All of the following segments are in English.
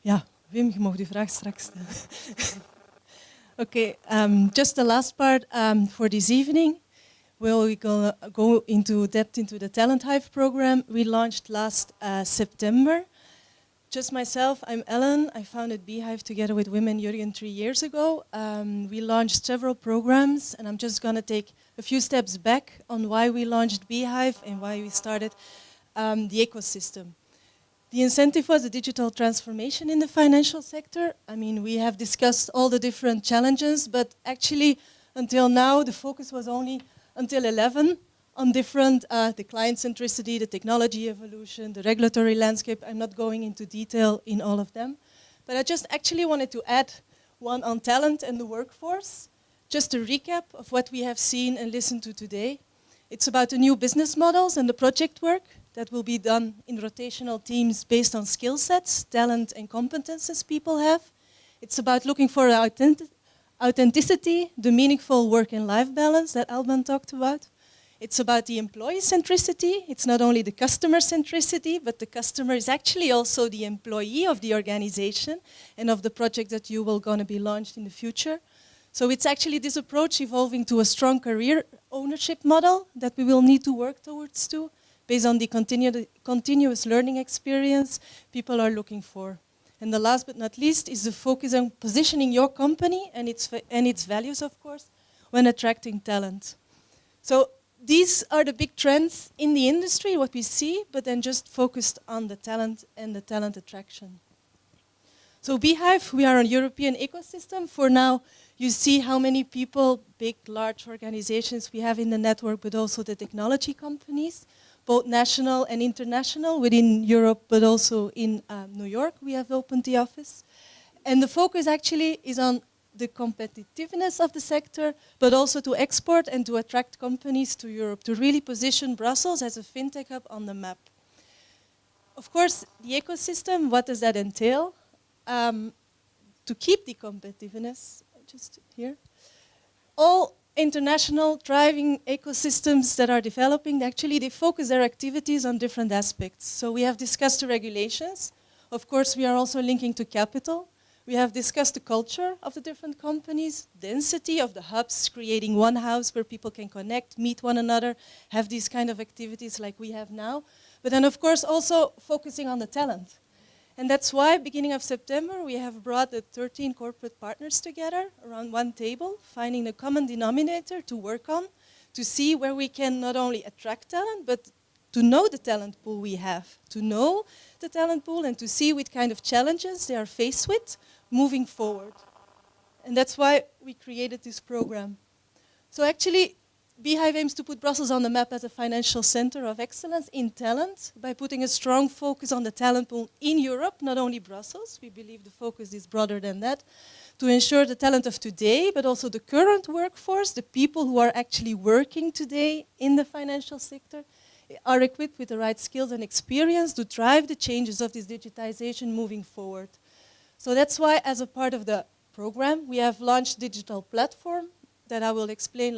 Ja, Wim, je mag de vraag straks stellen. Okay, just the last part for this evening. We'll go into depth into the TalentHive program we launched last September. Just myself, I'm Ellen. I founded B-Hive together with Wim and Jurgen 3 years ago. We launched several programs, and I'm just going to take a few steps back on why we launched B-Hive and why we started the ecosystem. The incentive was a digital transformation in the financial sector. I mean, we have discussed all the different challenges, but actually, until now, the focus was only until 11 on different, the client centricity, the technology evolution, the regulatory landscape. I'm not going into detail in all of them. But I just actually wanted to add one on talent and the workforce. Just a recap of what we have seen and listened to today. It's about the new business models and the project work that will be done in rotational teams based on skill sets, talent and competences people have. It's about looking for authenticity, the meaningful work and life balance that Alban talked about. It's about the employee centricity. It's not only the customer centricity, but the customer is actually also the employee of the organization and of the project that you will going to be launched in the future. So it's actually this approach evolving to a strong career ownership model that we will need to work towards too, based on the continuous learning experience people are looking for. And the last but not least is the focus on positioning your company and its values, of course, when attracting talent. So these are the big trends in the industry, what we see, but then just focused on the talent and the talent attraction. So B-Hive, we are a European ecosystem. For now, you see how many people, big, large organizations we have in the network, but also the technology companies, both national and international within Europe, but also in New York, we have opened the office. And the focus actually is on the competitiveness of the sector, but also to export and to attract companies to Europe, to really position Brussels as a fintech hub on the map. Of course, the ecosystem, what does that entail? To keep the competitiveness, just here, all international thriving ecosystems that are developing, actually they focus their activities on different aspects. So we have discussed the regulations. Of course, we are also linking to capital. We have discussed the culture of the different companies, density of the hubs, creating one house where people can connect, meet one another, have these kind of activities like we have now. But then, of course, also focusing on the talent. And that's why, beginning of September, we have brought the 13 corporate partners together around one table, finding a common denominator to work on, to see where we can not only attract talent, but to know the talent pool we have, to know the talent pool and to see what kind of challenges they are faced with moving forward. And that's why we created this program. So actually, B-Hive aims to put Brussels on the map as a financial center of excellence in talent by putting a strong focus on the talent pool in Europe, not only Brussels. We believe the focus is broader than that, to ensure the talent of today, but also the current workforce, the people who are actually working today in the financial sector, are equipped with the right skills and experience to drive the changes of this digitization moving forward. So that's why, as a part of the program, we have launched a digital platform that I will explain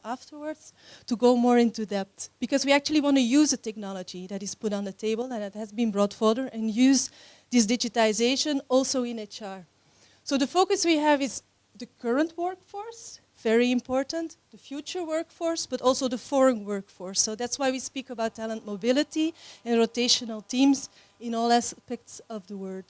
afterwards to go more into depth, because we actually want to use a technology that is put on the table and that has been brought forward and use this digitization also in HR. So the focus we have is the current workforce, very important, the future workforce, but also the foreign workforce. So that's why we speak about talent mobility and rotational teams in all aspects of the word.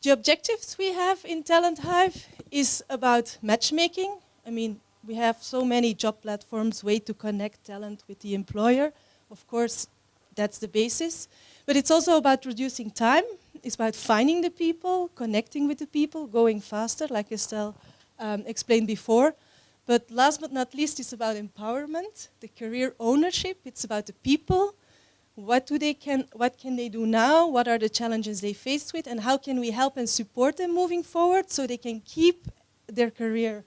The objectives we have in TalentHive is about matchmaking. I mean, we have so many job platforms, way to connect talent with the employer. Of course, that's the basis. But it's also about reducing time. It's about finding the people, connecting with the people, going faster, like Estelle explained before. But last but not least, it's about empowerment, the career ownership. It's about the people. What can they do now? What are the challenges they face with? And how can we help and support them moving forward so they can keep their career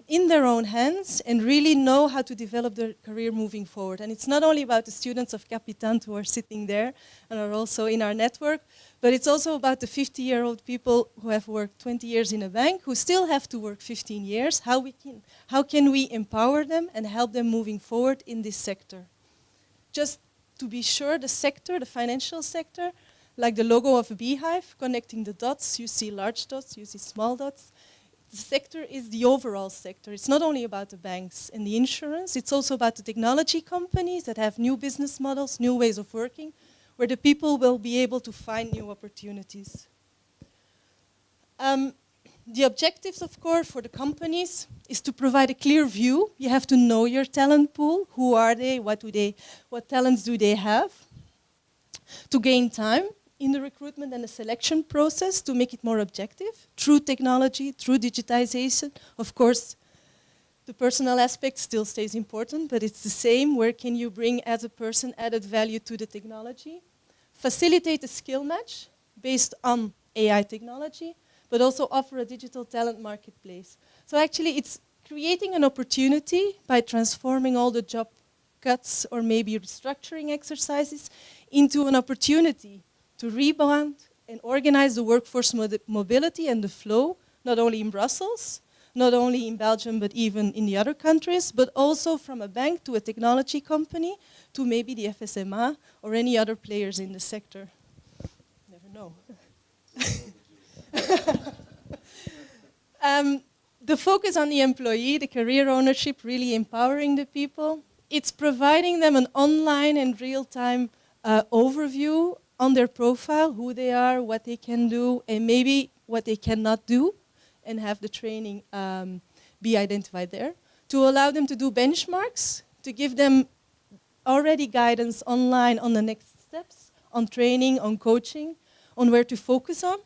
in their own hands and really know how to develop their career moving forward. And it's not only about the students of Capitan who are sitting there and are also in our network, but it's also about the 50-year-old people who have worked 20 years in a bank, who still have to work 15 years. How can we empower them and help them moving forward in this sector? Just to be sure, the sector, the financial sector, like the logo of a beehive, connecting the dots. You see large dots, you see small dots. The sector is the overall sector. It's not only about the banks and the insurance, it's also about the technology companies that have new business models, new ways of working, where the people will be able to find new opportunities. The objectives, of course, for the companies is to provide a clear view. You have to know your talent pool. Who are they? What talents do they have? To gain time in the recruitment and the selection process to make it more objective through technology, through digitization. Of course, the personal aspect still stays important, but it's the same. Where can you bring, as a person, added value to the technology? Facilitate a skill match based on AI technology, but also offer a digital talent marketplace. So actually, it's creating an opportunity by transforming all the job cuts or maybe restructuring exercises into an opportunity to rebound and organize the workforce mobility and the flow, not only in Brussels, not only in Belgium, but even in the other countries, but also from a bank to a technology company to maybe the FSMA or any other players in the sector. Never know. The focus on the employee, the career ownership, really empowering the people. It's providing them an online and real-time overview on their profile, who they are, what they can do, and maybe what they cannot do, and have the training be identified there. To allow them to do benchmarks, to give them already guidance online on the next steps, on training, on coaching, on where to focus on.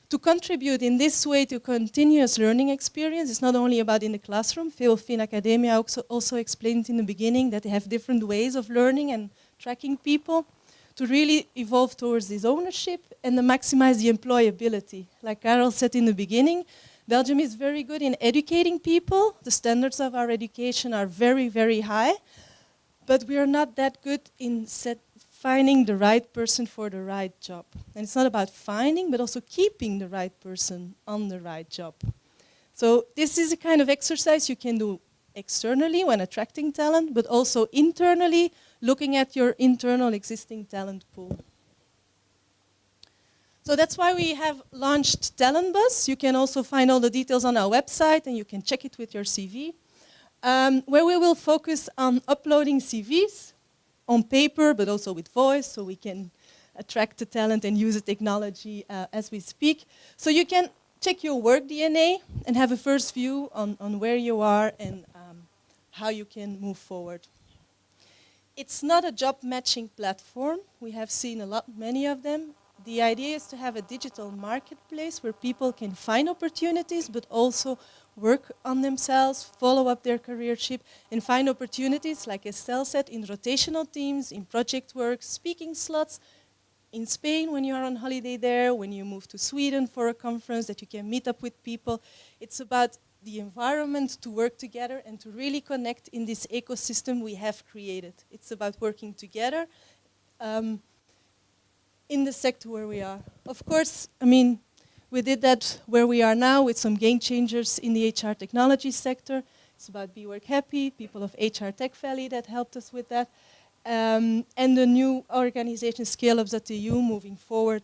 To contribute in this way to continuous learning experience. It's not only about in the classroom. Fin Academia also explained in the beginning that they have different ways of learning and tracking people to really evolve towards this ownership and to maximize the employability. Like Carol said in the beginning, Belgium is very good in educating people. The standards of our education are very, very high, but we are not that good in finding the right person for the right job. And it's not about finding, but also keeping the right person on the right job. So this is a kind of exercise you can do externally when attracting talent, but also internally, looking at your internal existing talent pool. So that's why we have launched TalentBuzz. You can also find all the details on our website, and you can check it with your CV, where we will focus on uploading CVs on paper, but also with voice, so we can attract the talent and use the technology as we speak. So you can check your work DNA and have a first view on where you are and how you can move forward. It's not a job matching platform. We have seen many of them. The idea is to have a digital marketplace where people can find opportunities, but also work on themselves, follow up their careership, and find opportunities, like Estelle said, in rotational teams, in project work, speaking slots, in Spain when you are on holiday there, when you move to Sweden for a conference, that you can meet up with people. It's about the environment to work together and to really connect in this ecosystem we have created. It's about working together in the sector where we are. Of course, I mean, we did that where we are now with some game changers in the HR technology sector. It's about Be Work Happy, people of HR Tech Valley that helped us with that. And the new organization Scale-Ups at the EU moving forward,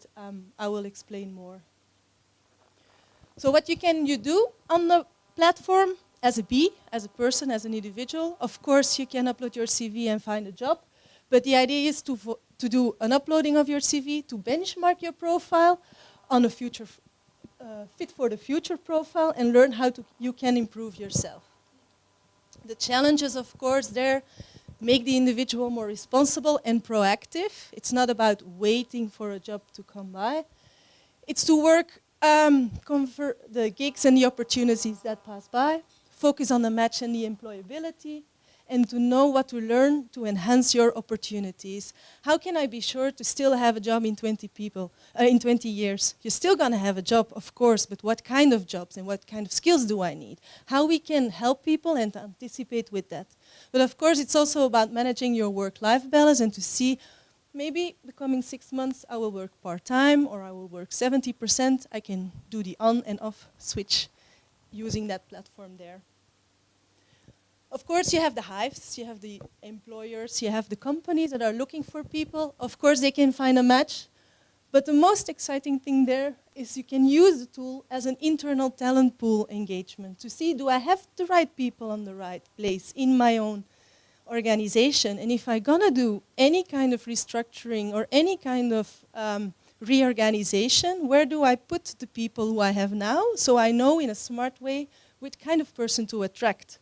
I will explain more. So what can you do on the platform as a bee, as a person, as an individual? Of course, you can upload your CV and find a job. But the idea is to do an uploading of your CV, to benchmark your profile on a future fit for the future profile and learn how you can improve yourself. The challenges, of course, there make the individual more responsible and proactive. It's not about waiting for a job to come by. It's to work, convert the gigs and the opportunities that pass by, focus on the match and the employability, and to know what to learn to enhance your opportunities. How can I be sure to still have a job in 20 years? You're still going to have a job, of course, but what kind of jobs and what kind of skills do I need? How we can help people and anticipate with that. But of course, it's also about managing your work-life balance and to see maybe the coming 6 months I will work part-time or I will work 70%. I can do the on and off switch using that platform there. Of course, you have the hives, you have the employers, you have the companies that are looking for people. Of course, they can find a match But the most exciting thing there is you can use the tool as an internal talent pool engagement to see, do I have the right people on the right place in my own organization? And if I'm gonna do any kind of restructuring or any kind of reorganization, where do I put the people who I have now, so I know in a smart way which kind of person to attract?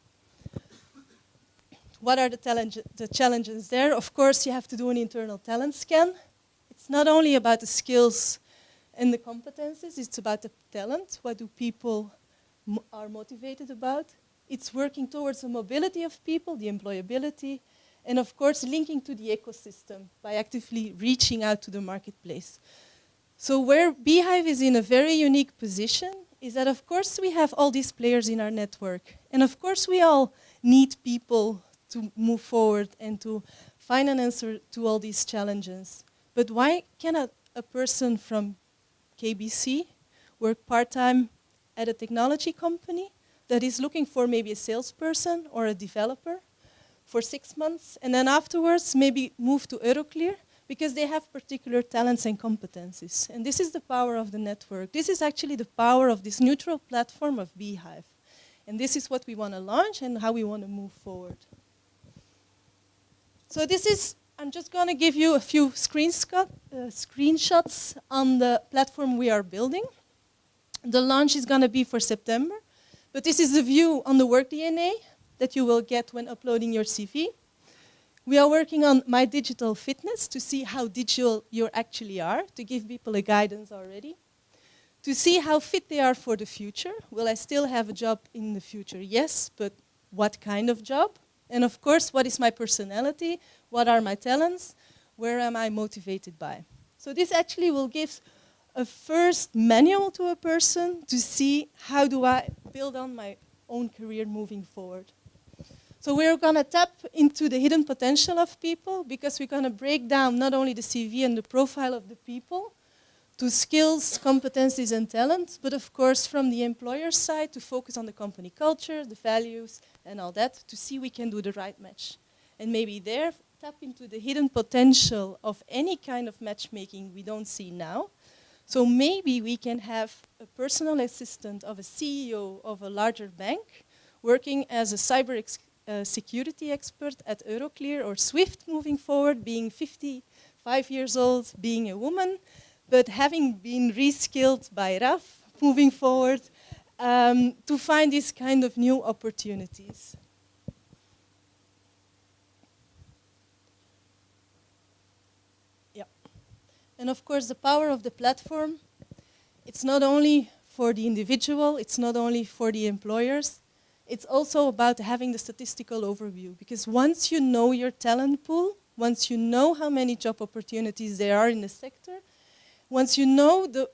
What are the challenges there? Of course, you have to do an internal talent scan. It's not only about the skills and the competences, it's about the talent. What do people are motivated about? It's working towards the mobility of people, the employability, and of course linking to the ecosystem by actively reaching out to the marketplace. So where B-Hive is in a very unique position is that of course we have all these players in our network, and of course we all need people to move forward and to find an answer to all these challenges. But why cannot a person from KBC work part-time at a technology company that is looking for maybe a salesperson or a developer for 6 months, and then afterwards maybe move to Euroclear because they have particular talents and competencies? And this is the power of the network. This is actually the power of this neutral platform of B-Hive. And this is what we want to launch and how we want to move forward. So this is, I'm just going to give you a few screenshots on the platform we are building. The launch is going to be for September, but this is the view on the work DNA that you will get when uploading your CV. We are working on My Digital Fitness to see how digital you actually are, to give people a guidance already. To see how fit they are for the future. Will I still have a job in the future? Yes, but what kind of job? And of course, what is my personality? What are my talents? Where am I motivated by? So this actually will give a first manual to a person to see how do I build on my own career moving forward. So we're going to tap into the hidden potential of people because we're going to break down not only the CV and the profile of the people to skills, competencies, and talent, but of course from the employer side to focus on the company culture, the values, and all that to see we can do the right match. And maybe there tap into the hidden potential of any kind of matchmaking we don't see now. So maybe we can have a personal assistant of a CEO of a larger bank working as a cyber security expert at Euroclear or Swift moving forward, being 55 years old, being a woman, but having been reskilled by RAF moving forward to find these kind of new opportunities. And of course, the power of the platform, it's not only for the individual, it's not only for the employers, it's also about having the statistical overview. Because once you know your talent pool, once you know how many job opportunities there are in the sector, once you know the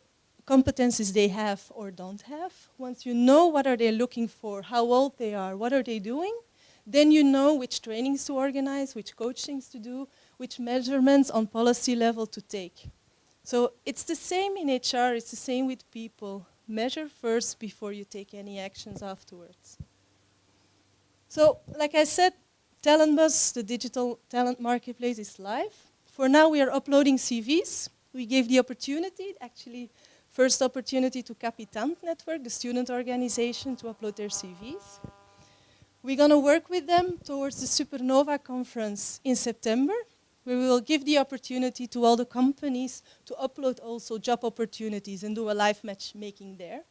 competencies they have or don't have, once you know what are they looking for, how old they are, what are they doing, then you know which trainings to organize, which coachings to do, which measurements on policy level to take. So it's the same in HR, it's the same with people. Measure first before you take any actions afterwards. So, like I said, TalentBuzz, the digital talent marketplace, is live. For now, we are uploading CVs. We gave the opportunity, actually, first opportunity to Capitant Network, the student organization, to upload their CVs. We're going to work with them towards the Supernova conference in September, where we will give the opportunity to all the companies to upload also job opportunities and do a live matchmaking there.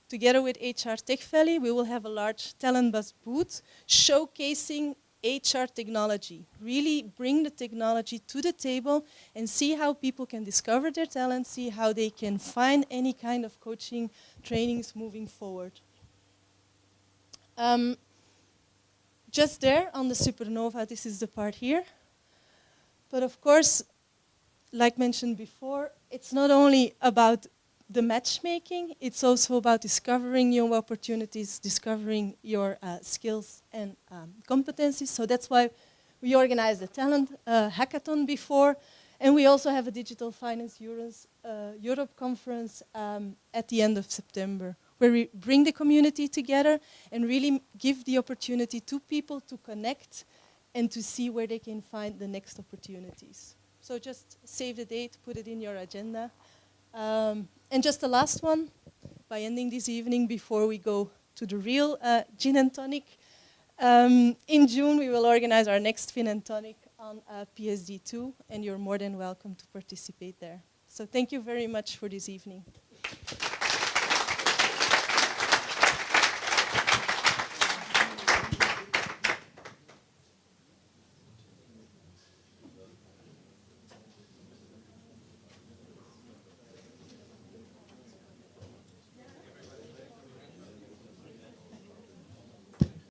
Together with HR Tech Valley, we will have a large TalentBuzz booth showcasing HR technology. Really bring the technology to the table and see how people can discover their talent, see how they can find any kind of coaching trainings moving forward. Just there on the Supernova, this is the part here. But of course, like mentioned before, it's not only about the matchmaking, it's also about discovering new opportunities, discovering your skills and competencies. So that's why we organized the talent hackathon before, and we also have a Digital Finance Europe conference at the end of September, where we bring the community together and really give the opportunity to people to connect and to see where they can find the next opportunities. So just save the date, put it in your agenda. And just the last one, by ending this evening before we go to the real gin and tonic. In June, we will organize our next Fin and Tonic on PSD2, and you're more than welcome to participate there. So thank you very much for this evening.